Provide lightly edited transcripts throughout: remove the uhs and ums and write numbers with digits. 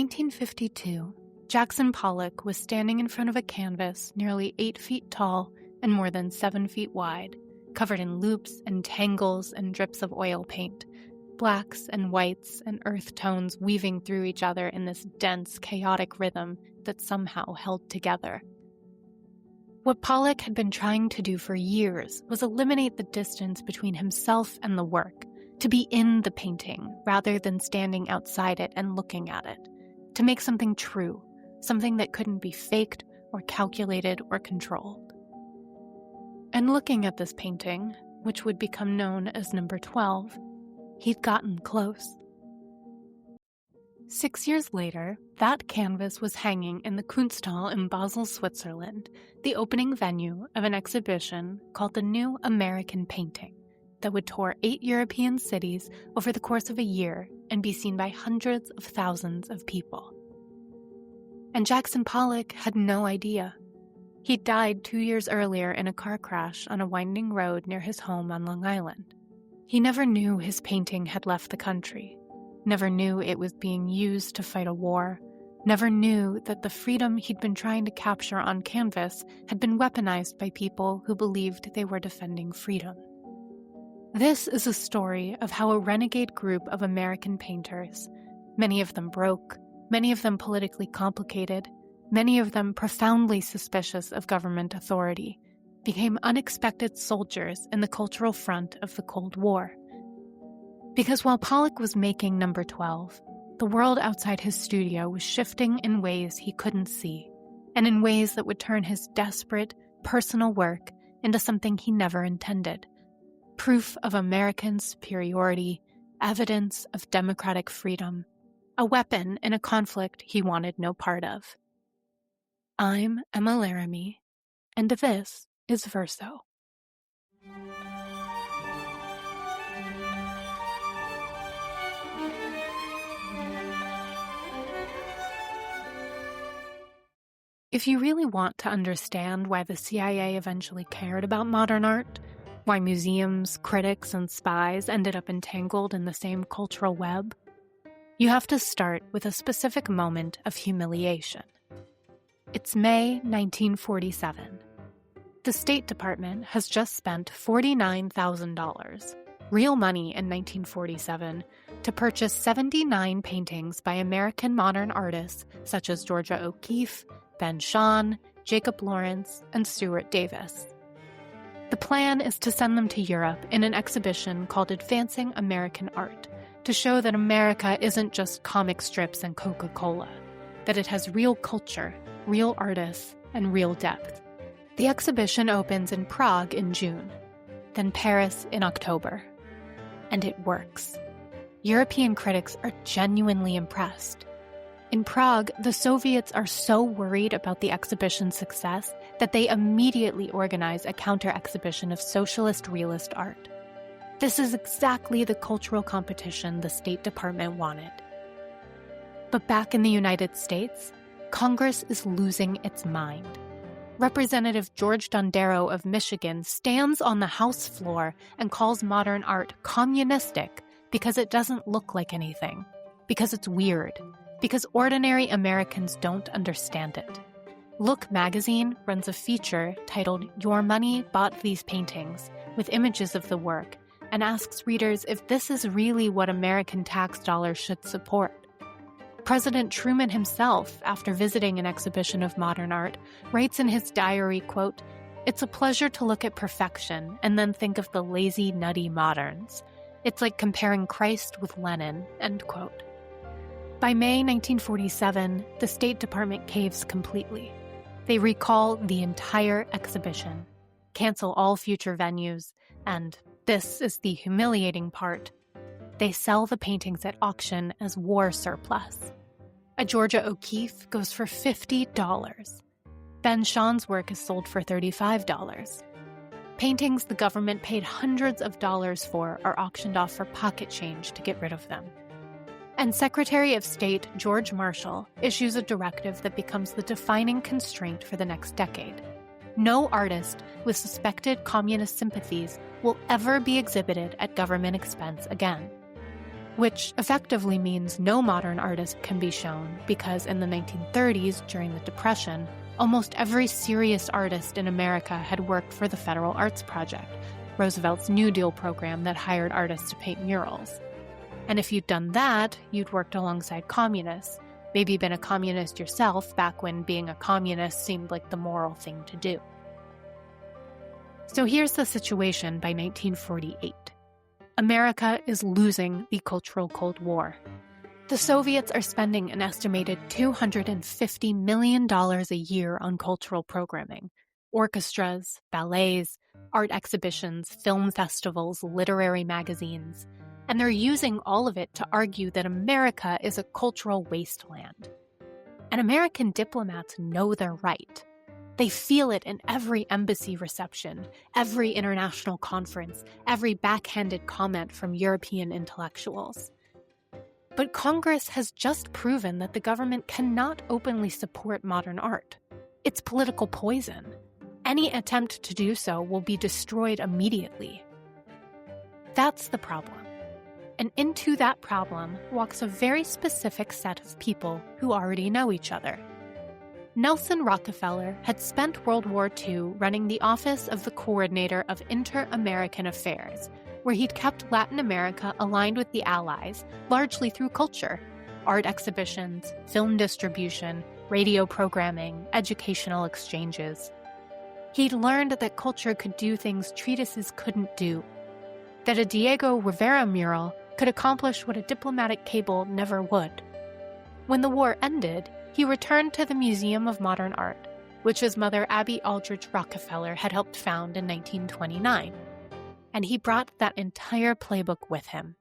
1952, Jackson Pollock was standing in front of a canvas nearly 8 feet tall and more than 7 feet wide, covered in loops and tangles and drips of oil paint, blacks and whites and earth tones weaving through each other in this dense, chaotic rhythm that somehow held together. What Pollock had been trying to do for years was eliminate the distance between himself and the work, to be in the painting rather than standing outside it and looking at it, to make something true, something that couldn't be faked or calculated or controlled. And looking at this painting, which would become known as number 12, he'd gotten close. 6 years later, that canvas was hanging in the Kunsthal in Basel, Switzerland, the opening venue of an exhibition called the New American Painting, that would tour 8 European cities over the course of a year and be seen by hundreds of thousands of people. And Jackson Pollock had no idea. He'd died 2 years earlier in a car crash on a winding road near his home on Long Island. He never knew his painting had left the country, never knew it was being used to fight a war, never knew that the freedom he'd been trying to capture on canvas had been weaponized by people who believed they were defending freedom. This is a story of how a renegade group of American painters, many of them broke, many of them politically complicated, many of them profoundly suspicious of government authority, became unexpected soldiers in the cultural front of the Cold War. Because while Pollock was making number 12, the world outside his studio was shifting in ways he couldn't see, and in ways that would turn his desperate, personal work into something he never intended. Proof of American superiority, evidence of democratic freedom, a weapon in a conflict he wanted no part of. I'm Emma Laramie, and this is Verso. If you really want to understand why the CIA eventually cared about modern art, why museums, critics, and spies ended up entangled in the same cultural web, you have to start with a specific moment of humiliation. It's May 1947. The State Department has just spent $49,000, real money in 1947, to purchase 79 paintings by American modern artists such as Georgia O'Keeffe, Ben Shahn, Jacob Lawrence, and Stuart Davis. The plan is to send them to Europe in an exhibition called Advancing American Art, to show that America isn't just comic strips and Coca-Cola, that it has real culture, real artists, and real depth. The exhibition opens in Prague in June, then Paris in October. And it works. European critics are genuinely impressed. In Prague, the Soviets are so worried about the exhibition's success that they immediately organize a counter-exhibition of socialist realist art. This is exactly the cultural competition the State Department wanted. But back in the United States, Congress is losing its mind. Representative George Dondero of Michigan stands on the House floor and calls modern art communistic because it doesn't look like anything, because it's weird, because ordinary Americans don't understand it. Look magazine runs a feature titled "Your Money Bought These Paintings" with images of the work and asks readers if this is really what American tax dollars should support. President Truman himself, after visiting an exhibition of modern art, writes in his diary, quote, "It's a pleasure to look at perfection and then think of the lazy, nutty moderns. It's like comparing Christ with Lenin," end quote. By May 1947, the State Department caves completely. They recall the entire exhibition, cancel all future venues, and this is the humiliating part. They sell the paintings at auction as war surplus. A Georgia O'Keeffe goes for $50. Ben Shahn's work is sold for $35. Paintings the government paid hundreds of dollars for are auctioned off for pocket change to get rid of them. And Secretary of State George Marshall issues a directive that becomes the defining constraint for the next decade. No artist with suspected communist sympathies will ever be exhibited at government expense again. which effectively means no modern artist can be shown because in the 1930s, during the Depression, almost every serious artist in America had worked for the Federal Arts Project, Roosevelt's New Deal program that hired artists to paint murals. And if you'd done that, you'd worked alongside communists, maybe been a communist yourself back when being a communist seemed like the moral thing to do. So here's the situation by 1948. America is losing the Cultural Cold War. The Soviets are spending an estimated $250 million a year on cultural programming: orchestras, ballets, art exhibitions, film festivals, literary magazines. And they're using all of it to argue that America is a cultural wasteland. And American diplomats know they're right. They feel it in every embassy reception, every international conference, every backhanded comment from European intellectuals. But Congress has just proven that the government cannot openly support modern art. It's political poison. Any attempt to do so will be destroyed immediately. That's the problem. And into that problem walks a very specific set of people who already know each other. Nelson Rockefeller had spent World War II running the office of the Coordinator of Inter-American Affairs, where he'd kept Latin America aligned with the Allies, largely through culture: art exhibitions, film distribution, radio programming, educational exchanges. He'd learned that culture could do things treatises couldn't do, that a Diego Rivera mural could accomplish what a diplomatic cable never would. When the war ended, he returned to the Museum of Modern Art, which his mother Abby Aldrich Rockefeller had helped found in 1929, and he brought that entire playbook with him.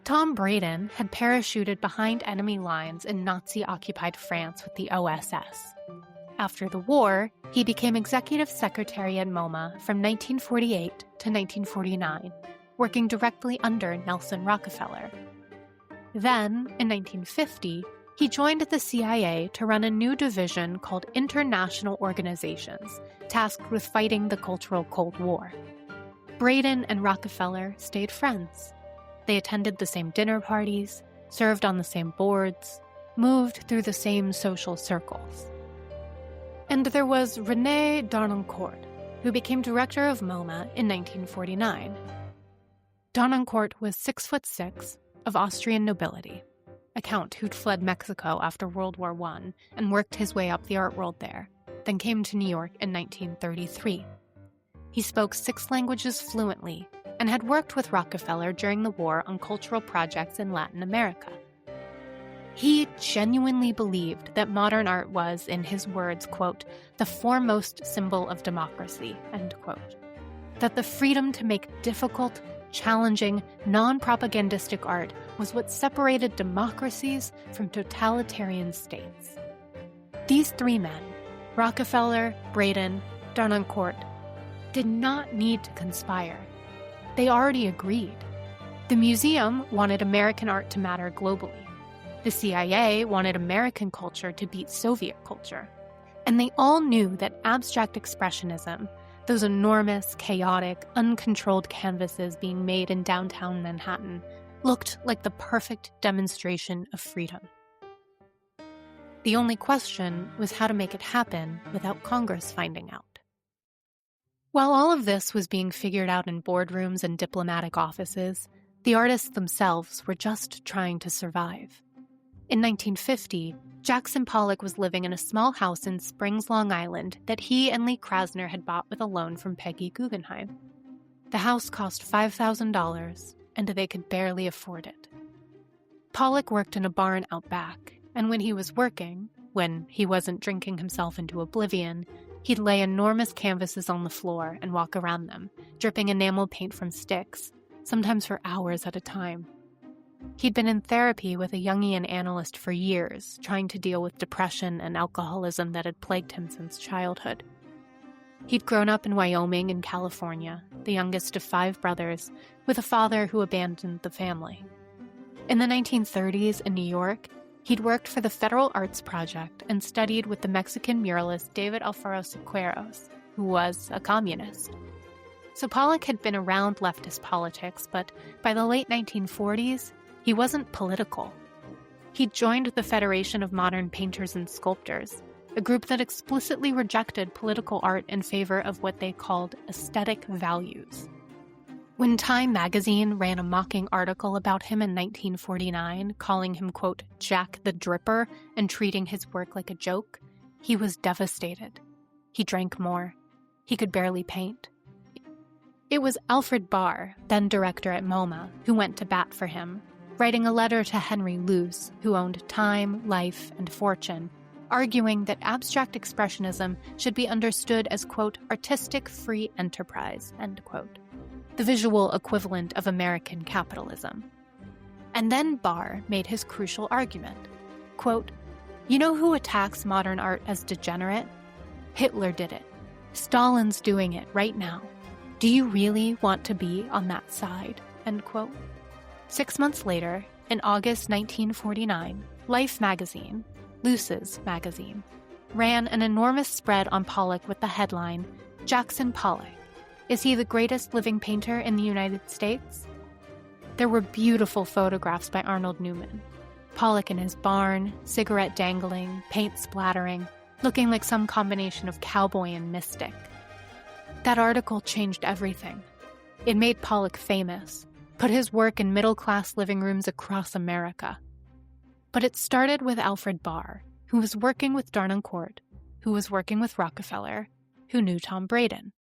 Tom Braden had parachuted behind enemy lines in Nazi-occupied France with the OSS. After the war, he became executive secretary at MoMA from 1948 to 1949, working directly under Nelson Rockefeller. Then, in 1950, he joined the CIA to run a new division called International Organizations, tasked with fighting the Cultural Cold War. Braden and Rockefeller stayed friends. They attended the same dinner parties, served on the same boards, moved through the same social circles. And there was René Darnoncourt, who became director of MoMA in 1949. Darnoncourt was 6'6", of Austrian nobility, a count who'd fled Mexico after World War I and worked his way up the art world there, then came to New York in 1933. He spoke 6 languages fluently and had worked with Rockefeller during the war on cultural projects in Latin America. He genuinely believed that modern art was, in his words, quote, the foremost symbol of democracy, end quote. That the freedom to make difficult, challenging, non-propagandistic art was what separated democracies from totalitarian states. These 3 men, Rockefeller, Braden, Darnoncourt, did not need to conspire. They already agreed. The museum wanted American art to matter globally. The CIA wanted American culture to beat Soviet culture. And they all knew that abstract expressionism, those enormous, chaotic, uncontrolled canvases being made in downtown Manhattan, looked like the perfect demonstration of freedom. The only question was how to make it happen without Congress finding out. While all of this was being figured out in boardrooms and diplomatic offices, the artists themselves were just trying to survive. In 1950, Jackson Pollock was living in a small house in Springs, Long Island that he and Lee Krasner had bought with a loan from Peggy Guggenheim. The house cost $5,000, and they could barely afford it. Pollock worked in a barn out back, and when he was working, when he wasn't drinking himself into oblivion, he'd lay enormous canvases on the floor and walk around them, dripping enamel paint from sticks, sometimes for hours at a time. He'd been in therapy with a Jungian analyst for years, trying to deal with depression and alcoholism that had plagued him since childhood. He'd grown up in Wyoming and California, the youngest of 5 brothers, with a father who abandoned the family. In the 1930s in New York, he'd worked for the Federal Arts Project and studied with the Mexican muralist David Alfaro Siqueiros, who was a communist. So Pollock had been around leftist politics, but by the late 1940s, he wasn't political. He'd joined the Federation of Modern Painters and Sculptors, a group that explicitly rejected political art in favor of what they called aesthetic values. When Time magazine ran a mocking article about him in 1949, calling him, quote, Jack the Dripper, and treating his work like a joke, he was devastated. He drank more. He could barely paint. It was Alfred Barr, then director at MoMA, who went to bat for him, writing a letter to Henry Luce, who owned Time, Life, and Fortune, arguing that abstract expressionism should be understood as, quote, artistic free enterprise, end quote, the visual equivalent of American capitalism. And then Barr made his crucial argument, quote, you know who attacks modern art as degenerate? Hitler did it. Stalin's doing it right now. Do you really want to be on that side? End quote. 6 months later, in August 1949, Life magazine, Luce's magazine, ran an enormous spread on Pollock with the headline, Jackson Pollock. Is he the greatest living painter in the United States? There were beautiful photographs by Arnold Newman. Pollock in his barn, cigarette dangling, paint splattering, looking like some combination of cowboy and mystic. That article changed everything. It made Pollock famous, put his work in middle-class living rooms across America. But it started with Alfred Barr, who was working with Darnancourt, who was working with Rockefeller, who knew Tom Braden.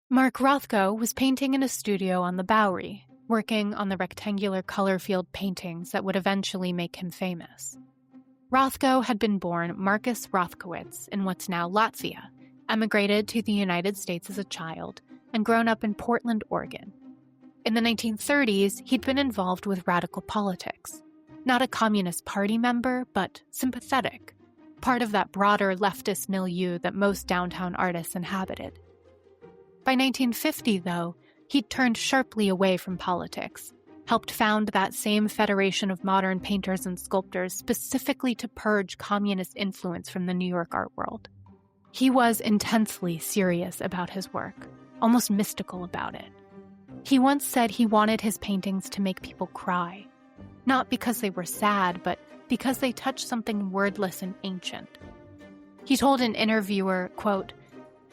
Mark Rothko was painting in a studio on the Bowery, working on the rectangular color-field paintings that would eventually make him famous. Rothko had been born Marcus Rothkowitz in what's now Latvia, emigrated to the United States as a child, and grown up in Portland, Oregon. In the 1930s, he'd been involved with radical politics. Not a Communist Party member, but sympathetic, part of that broader leftist milieu that most downtown artists inhabited. By 1950, though, he'd turned sharply away from politics, helped found that same Federation of Modern Painters and Sculptors specifically to purge communist influence from the New York art world. He was intensely serious about his work, almost mystical about it. He once said he wanted his paintings to make people cry, not because they were sad, but because they touched something wordless and ancient. He told an interviewer, quote,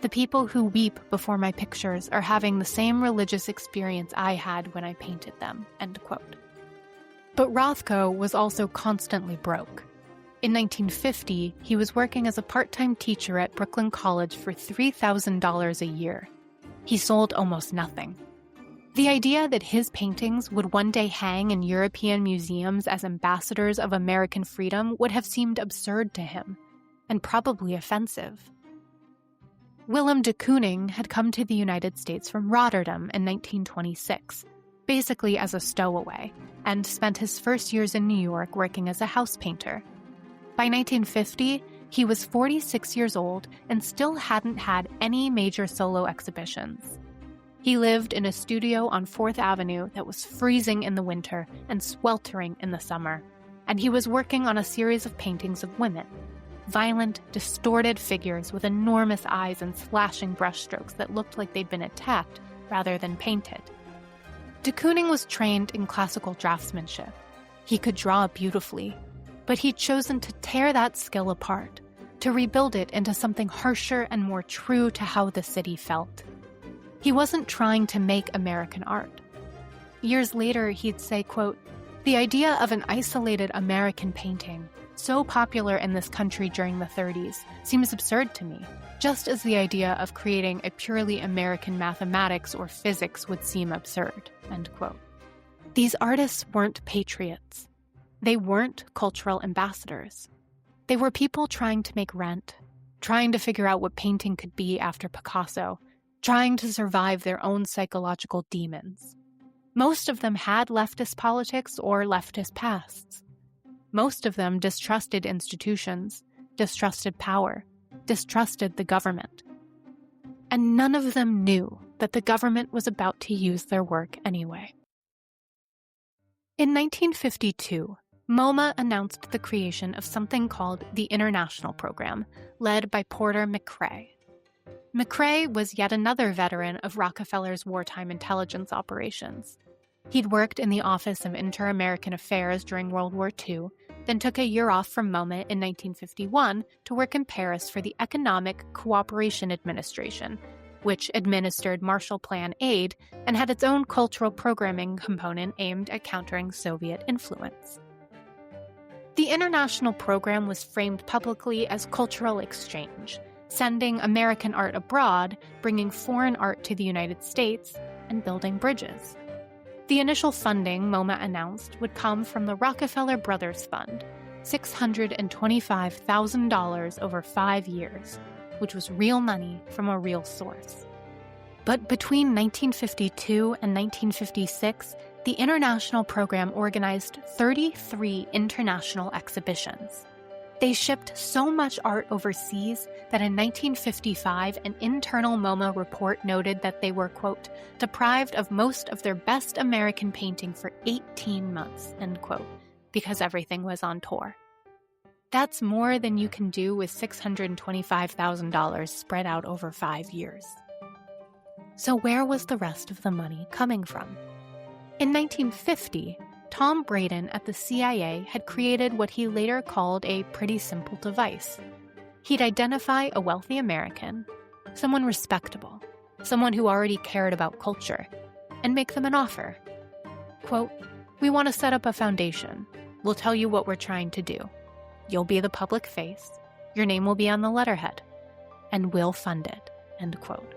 the people who weep before my pictures are having the same religious experience I had when I painted them, end quote. But Rothko was also constantly broke. In 1950, he was working as a part-time teacher at Brooklyn College for $3,000 a year. He sold almost nothing. The idea that his paintings would one day hang in European museums as ambassadors of American freedom would have seemed absurd to him, and probably offensive. Willem de Kooning had come to the United States from Rotterdam in 1926, basically as a stowaway, and spent his first years in New York working as a house painter. By 1950, he was 46 years old and still hadn't had any major solo exhibitions. He lived in a studio on 4th Avenue that was freezing in the winter and sweltering in the summer, and he was working on a series of paintings of women, violent, distorted figures with enormous eyes and slashing brushstrokes that looked like they'd been attacked rather than painted. De Kooning was trained in classical draftsmanship. He could draw beautifully, but he'd chosen to tear that skill apart, to rebuild it into something harsher and more true to how the city felt. He wasn't trying to make American art. Years later, he'd say, quote, the idea of an isolated American painting, so popular in this country during the 30s, seems absurd to me, just as the idea of creating a purely American mathematics or physics would seem absurd, end quote. These artists weren't patriots. They weren't cultural ambassadors. They were people trying to make rent, trying to figure out what painting could be after Picasso, trying to survive their own psychological demons. Most of them had leftist politics or leftist pasts. Most of them distrusted institutions, distrusted power, distrusted the government. And none of them knew that the government was about to use their work anyway. In 1952, MoMA announced the creation of something called the International Program, led by Porter McCrae. McCrae was yet another veteran of Rockefeller's wartime intelligence operations. He'd worked in the Office of Inter-American Affairs during World War II, then took a year off from MoMA in 1951 to work in Paris for the Economic Cooperation Administration, which administered Marshall Plan aid and had its own cultural programming component aimed at countering Soviet influence. The international program was framed publicly as cultural exchange, sending American art abroad, bringing foreign art to the United States, and building bridges. The initial funding, MoMA announced, would come from the Rockefeller Brothers Fund, $625,000 over 5 years, which was real money from a real source. But between 1952 and 1956, the international program organized 33 international exhibitions. They shipped so much art overseas that in 1955, an internal MoMA report noted that they were, quote, deprived of most of their best American painting for 18 months, end quote, because everything was on tour. That's more than you can do with $625,000 spread out over 5 years. So where was the rest of the money coming from? In 1950, Tom Braden at the CIA had created what he later called a pretty simple device. He'd identify a wealthy American, someone respectable, someone who already cared about culture, and make them an offer. Quote, "We want to set up a foundation. We'll tell you what we're trying to do. You'll be the public face. Your name will be on the letterhead. And we'll fund it." End quote.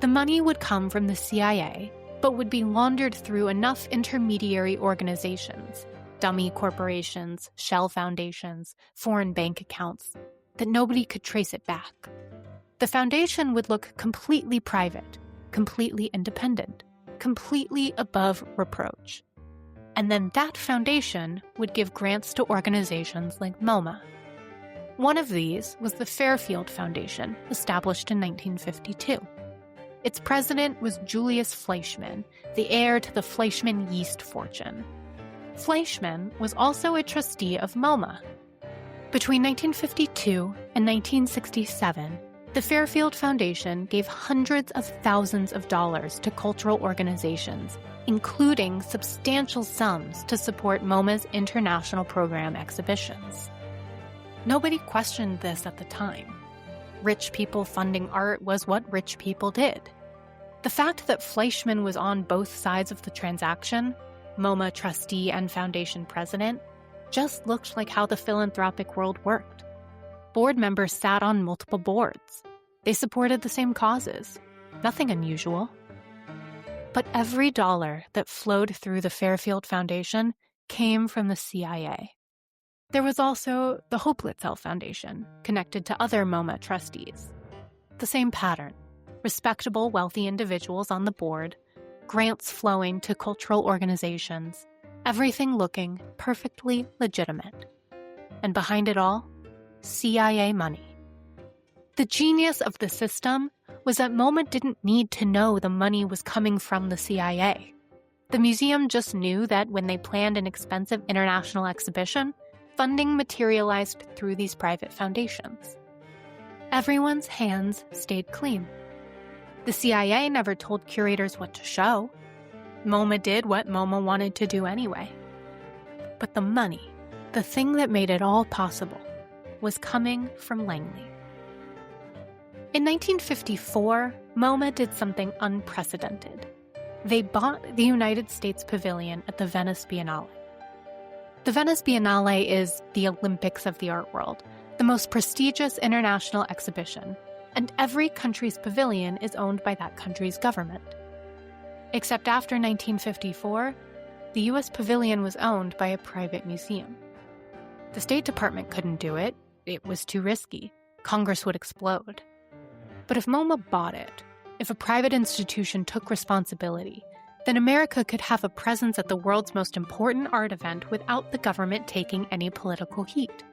The money would come from the CIA, but would be laundered through enough intermediary organizations, dummy corporations, shell foundations, foreign bank accounts, that nobody could trace it back. The foundation would look completely private, completely independent, completely above reproach. And then that foundation would give grants to organizations like MoMA. One of these was the Fairfield Foundation, established in 1952. Its president was Julius Fleischmann, the heir to the Fleischmann yeast fortune. Fleischmann was also a trustee of MoMA. Between 1952 and 1967, the Fairfield Foundation gave hundreds of thousands of dollars to cultural organizations, including substantial sums to support MoMA's international program exhibitions. Nobody questioned this at the time. Rich people funding art was what rich people did. The fact that Fleischmann was on both sides of the transaction, MoMA trustee and foundation president, just looked like how the philanthropic world worked. Board members sat on multiple boards. They supported the same causes. Nothing unusual. But every dollar that flowed through the Fairfield Foundation came from the CIA. There was also the Hoplitzel Foundation, connected to other MoMA trustees. The same pattern. Respectable, wealthy individuals on the board, grants flowing to cultural organizations, everything looking perfectly legitimate. And behind it all, CIA money. The genius of the system was that MoMA didn't need to know the money was coming from the CIA. The museum just knew that when they planned an expensive international exhibition, funding materialized through these private foundations. Everyone's hands stayed clean. The CIA never told curators what to show. MoMA did what MoMA wanted to do anyway. But the money, the thing that made it all possible, was coming from Langley. In 1954, MoMA did something unprecedented. They bought the United States Pavilion at the Venice Biennale. The Venice Biennale is the Olympics of the art world, the most prestigious international exhibition, and every country's pavilion is owned by that country's government. Except after 1954, the U.S. pavilion was owned by a private museum. The State Department couldn't do it. It was too risky. Congress would explode. But if MoMA bought it, if a private institution took responsibility, then America could have a presence at the world's most important art event without the government taking any political heat.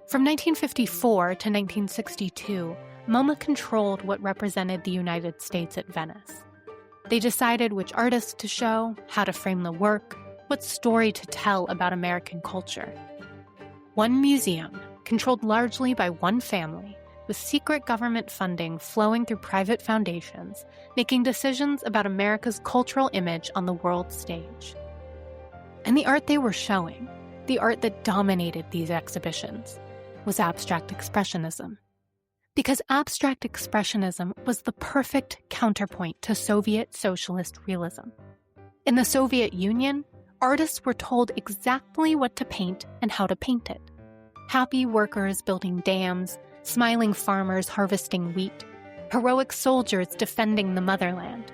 From 1954 to 1962, MoMA controlled what represented the United States at Venice. They decided which artists to show, how to frame the work, what story to tell about American culture. One museum, controlled largely by one family, with secret government funding flowing through private foundations, making decisions about America's cultural image on the world stage. And the art they were showing, the art that dominated these exhibitions, was Abstract Expressionism. Because Abstract Expressionism was the perfect counterpoint to Soviet socialist realism. In the Soviet Union, artists were told exactly what to paint and how to paint it. Happy workers building dams, smiling farmers harvesting wheat, heroic soldiers defending the motherland.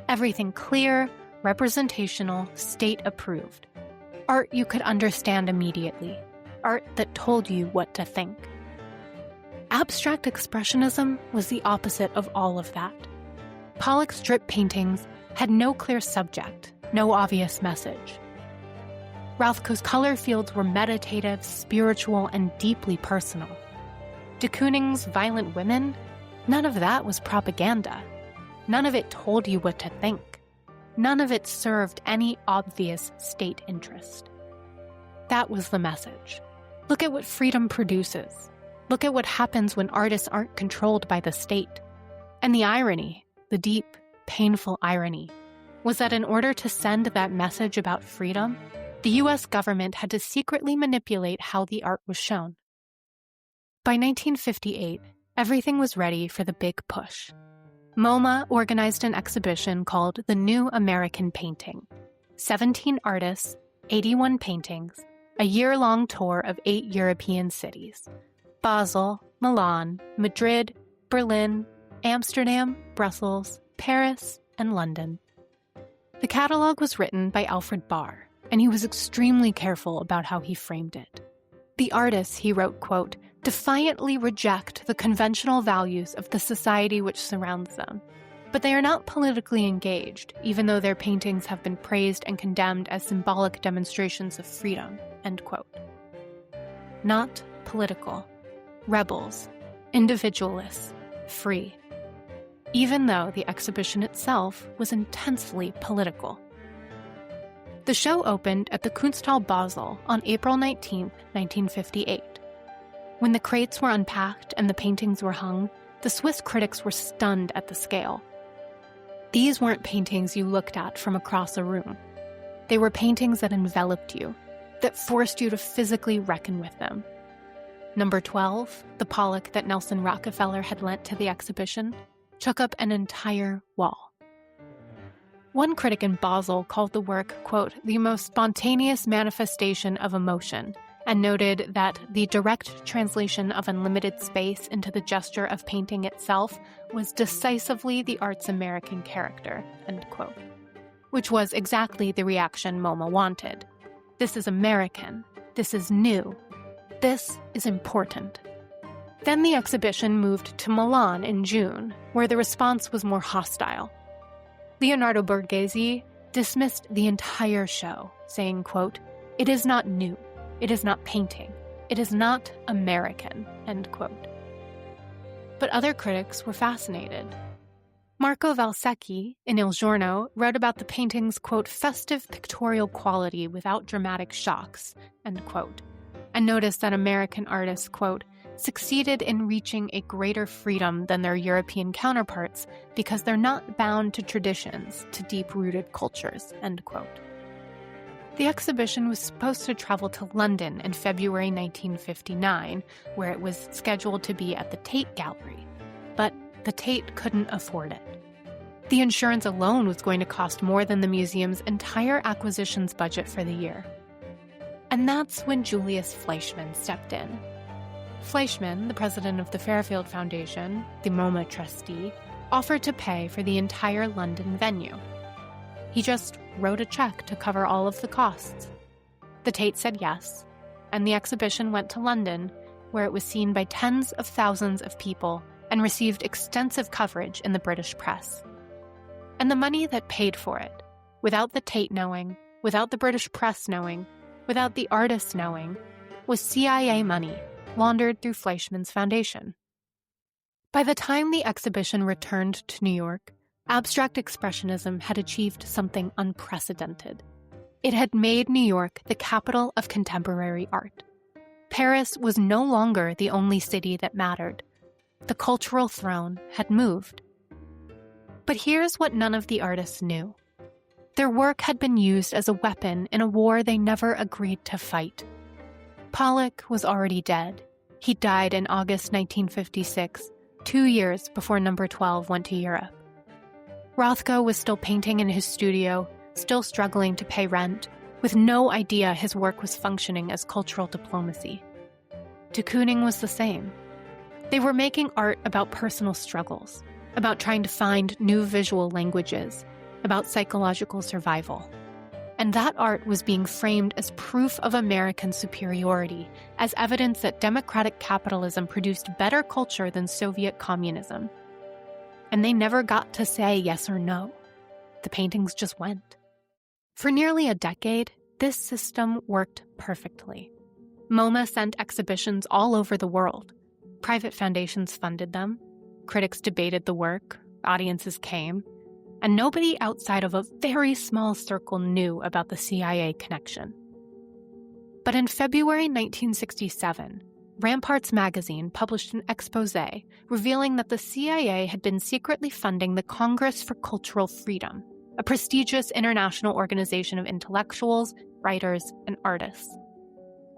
Everything clear, representational, state-approved. Art you could understand immediately. Art that told you what to think. Abstract Expressionism was the opposite of all of that. Pollock's strip paintings had no clear subject, no obvious message. Rothko's color fields were meditative, spiritual, and deeply personal. De Kooning's violent women? None of that was propaganda. None of it told you what to think. None of it served any obvious state interest. That was the message. Look at what freedom produces. Look at what happens when artists aren't controlled by the state. And the irony, the deep, painful irony, was that in order to send that message about freedom, the U.S. government had to secretly manipulate how the art was shown. By 1958, everything was ready for the big push. MoMA organized an exhibition called The New American Painting. 17 artists, 81 paintings, a year-long tour of 8 European cities: Basel, Milan, Madrid, Berlin, Amsterdam, Brussels, Paris, and London. The catalog was written by Alfred Barr, and he was extremely careful about how he framed it. The artists, he wrote, quote, defiantly reject the conventional values of the society which surrounds them, but they are not politically engaged, even though their paintings have been praised and condemned as symbolic demonstrations of freedom, end quote. Not political. Rebels. Individualists. Free. Even though the exhibition itself was intensely political. The show opened at the Kunsthalle Basel on April 19, 1958. When the crates were unpacked and the paintings were hung, the Swiss critics were stunned at the scale. These weren't paintings you looked at from across a room. They were paintings that enveloped you, that forced you to physically reckon with them. Number 12, the Pollock that Nelson Rockefeller had lent to the exhibition, took up an entire wall. One critic in Basel called the work, quote, the most spontaneous manifestation of emotion, and noted that the direct translation of unlimited space into the gesture of painting itself was decisively the art's American character, end quote. Which was exactly the reaction MoMA wanted. This is American. This is new. This is important. Then the exhibition moved to Milan in June, where the response was more hostile. Leonardo Borghese dismissed the entire show, saying, quote, it is not new. It is not painting. It is not American, end quote. But other critics were fascinated. Marco Valsecchi, in Il Giorno, wrote about the painting's, quote, festive pictorial quality without dramatic shocks, end quote, and noticed that American artists, quote, succeeded in reaching a greater freedom than their European counterparts because they're not bound to traditions, to deep-rooted cultures, end quote. The exhibition was supposed to travel to London in February 1959, where it was scheduled to be at the Tate Gallery, but the Tate couldn't afford it. The insurance alone was going to cost more than the museum's entire acquisitions budget for the year. And that's when Julius Fleischmann stepped in. Fleischmann, the president of the Fairfield Foundation, the MoMA trustee, offered to pay for the entire London venue. He just wrote a check to cover all of the costs. The Tate said yes, and the exhibition went to London, where it was seen by tens of thousands of people and received extensive coverage in the British press. And the money that paid for it, without the Tate knowing, without the British press knowing, without the artists knowing, was CIA money laundered through Fleischmann's foundation. By the time the exhibition returned to New York, Abstract Expressionism had achieved something unprecedented. It had made New York the capital of contemporary art. Paris was no longer the only city that mattered. The cultural throne had moved. But here's what none of the artists knew. Their work had been used as a weapon in a war they never agreed to fight. Pollock was already dead. He died in August 1956, 2 years before Number 12 went to Europe. Rothko was still painting in his studio, still struggling to pay rent, with no idea his work was functioning as cultural diplomacy. De Kooning was the same. They were making art about personal struggles, about trying to find new visual languages, about psychological survival. And that art was being framed as proof of American superiority, as evidence that democratic capitalism produced better culture than Soviet communism. And they never got to say yes or no. The paintings just went. For nearly a decade, this system worked perfectly. MoMA sent exhibitions all over the world. Private foundations funded them. Critics debated the work. Audiences came. And nobody outside of a very small circle knew about the CIA connection. But in February 1967, Ramparts magazine published an exposé revealing that the CIA had been secretly funding the Congress for Cultural Freedom, a prestigious international organization of intellectuals, writers, and artists.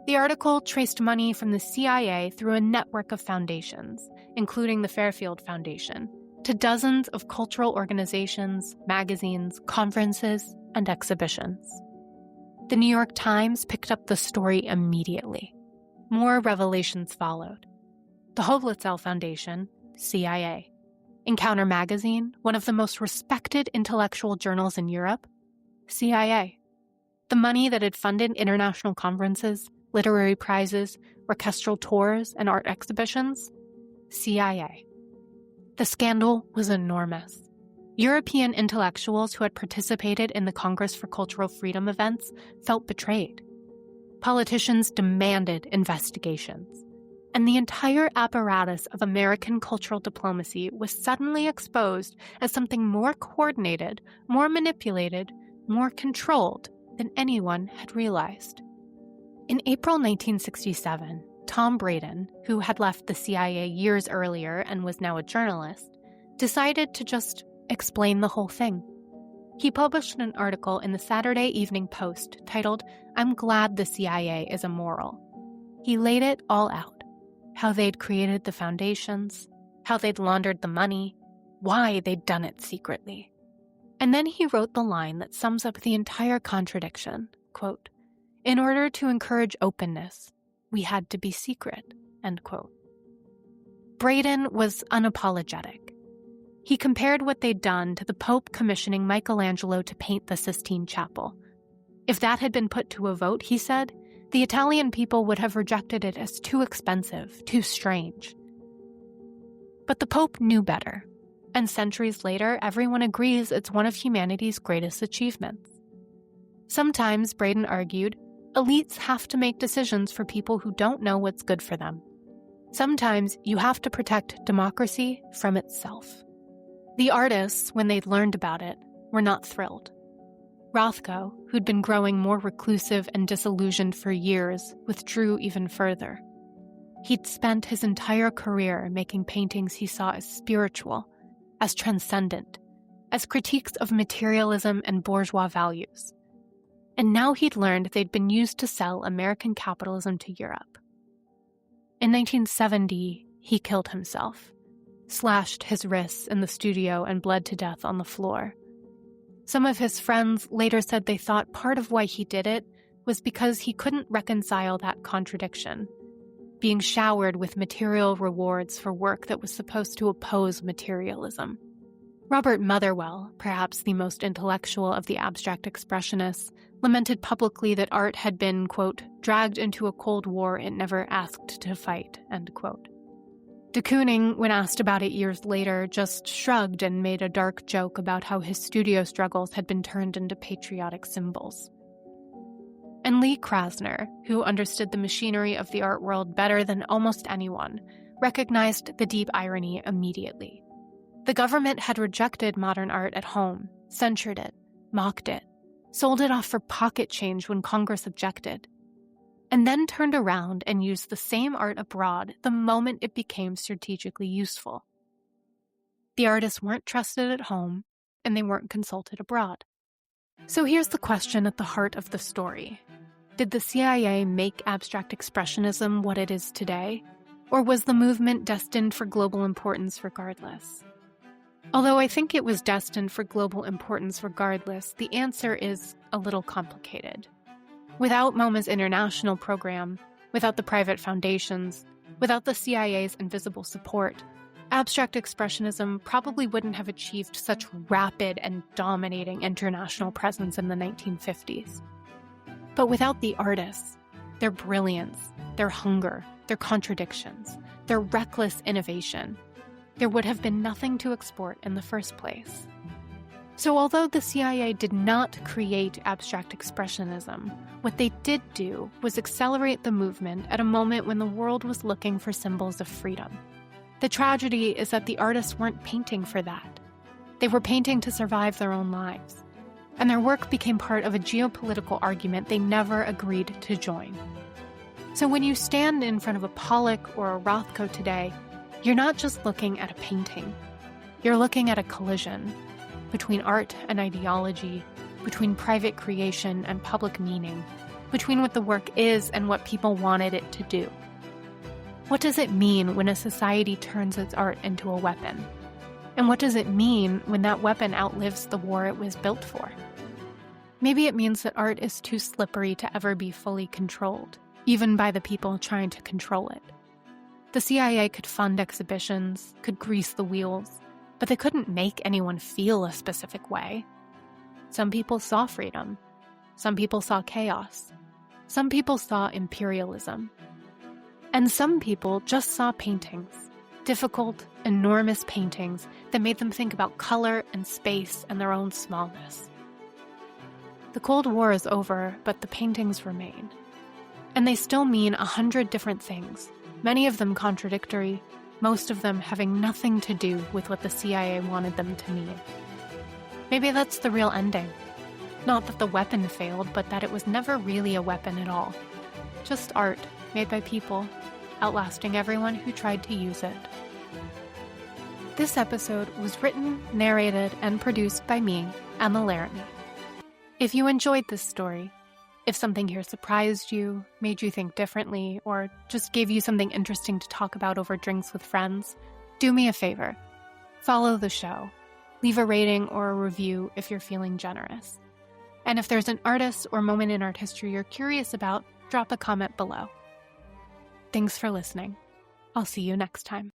The article traced money from the CIA through a network of foundations, including the Fairfield Foundation, to dozens of cultural organizations, magazines, conferences, and exhibitions. The New York Times picked up the story immediately. More revelations followed. The Hoblitzell Foundation, CIA. Encounter magazine, one of the most respected intellectual journals in Europe, CIA. The money that had funded international conferences, literary prizes, orchestral tours, and art exhibitions, CIA. The scandal was enormous. European intellectuals who had participated in the Congress for Cultural Freedom events felt betrayed. Politicians demanded investigations. And the entire apparatus of American cultural diplomacy was suddenly exposed as something more coordinated, more manipulated, more controlled than anyone had realized. In April 1967, Tom Braden, who had left the CIA years earlier and was now a journalist, decided to just explain the whole thing. He published an article in the Saturday Evening Post titled, "I'm Glad the CIA is Immoral." He laid it all out. How they'd created the foundations, how they'd laundered the money, why they'd done it secretly. And then he wrote the line that sums up the entire contradiction, quote, "In order to encourage openness, we had to be secret," end quote. Braden was unapologetic. He compared what they'd done to the Pope commissioning Michelangelo to paint the Sistine Chapel. If that had been put to a vote, he said, the Italian people would have rejected it as too expensive, too strange. But the Pope knew better, and centuries later, everyone agrees it's one of humanity's greatest achievements. Sometimes, Braden argued, elites have to make decisions for people who don't know what's good for them. Sometimes you have to protect democracy from itself. The artists, when they'd learned about it, were not thrilled. Rothko, who'd been growing more reclusive and disillusioned for years, withdrew even further. He'd spent his entire career making paintings he saw as spiritual, as transcendent, as critiques of materialism and bourgeois values. And now he'd learned they'd been used to sell American capitalism to Europe. In 1970, he killed himself, slashed his wrists in the studio and bled to death on the floor. Some of his friends later said they thought part of why he did it was because he couldn't reconcile that contradiction, being showered with material rewards for work that was supposed to oppose materialism. Robert Motherwell, perhaps the most intellectual of the abstract expressionists, lamented publicly that art had been, quote, dragged into a Cold War it never asked to fight, end quote. De Kooning, when asked about it years later, just shrugged and made a dark joke about how his studio struggles had been turned into patriotic symbols. And Lee Krasner, who understood the machinery of the art world better than almost anyone, recognized the deep irony immediately. The government had rejected modern art at home, censured it, mocked it, sold it off for pocket change when Congress objected. and then turned around and used the same art abroad the moment it became strategically useful. The artists weren't trusted at home, and they weren't consulted abroad. So here's the question at the heart of the story. Did the CIA make abstract expressionism what it is today, or was the movement destined for global importance regardless? Although I think it was destined for global importance regardless, the answer is a little complicated. Without MoMA's international program, without the private foundations, without the CIA's invisible support, abstract expressionism probably wouldn't have achieved such rapid and dominating international presence in the 1950s. But without the artists, their brilliance, their hunger, their contradictions, their reckless innovation, there would have been nothing to export in the first place. So although the CIA did not create abstract expressionism, what they did do was accelerate the movement at a moment when the world was looking for symbols of freedom. The tragedy is that the artists weren't painting for that. They were painting to survive their own lives. And their work became part of a geopolitical argument they never agreed to join. So when you stand in front of a Pollock or a Rothko today, you're not just looking at a painting. You're looking at a collision between art and ideology, between private creation and public meaning, between what the work is and what people wanted it to do. What does it mean when a society turns its art into a weapon? And what does it mean when that weapon outlives the war it was built for? Maybe it means that art is too slippery to ever be fully controlled, even by the people trying to control it. The CIA could fund exhibitions, could grease the wheels, but they couldn't make anyone feel a specific way. Some people saw freedom. Some people saw chaos. Some people saw imperialism. And some people just saw paintings, difficult, enormous paintings that made them think about color and space and their own smallness. The Cold War is over, but the paintings remain. And they still mean 100 different things, many of them contradictory, most of them having nothing to do with what the CIA wanted them to mean. Maybe that's the real ending. Not that the weapon failed, but that it was never really a weapon at all. Just art made by people, outlasting everyone who tried to use it. This episode was written, narrated, and produced by me, Emma Laramie. If you enjoyed this story, if something here surprised you, made you think differently, or just gave you something interesting to talk about over drinks with friends, do me a favor. Follow the show. Leave a rating or a review if you're feeling generous. And if there's an artist or moment in art history you're curious about, drop a comment below. Thanks for listening. I'll see you next time.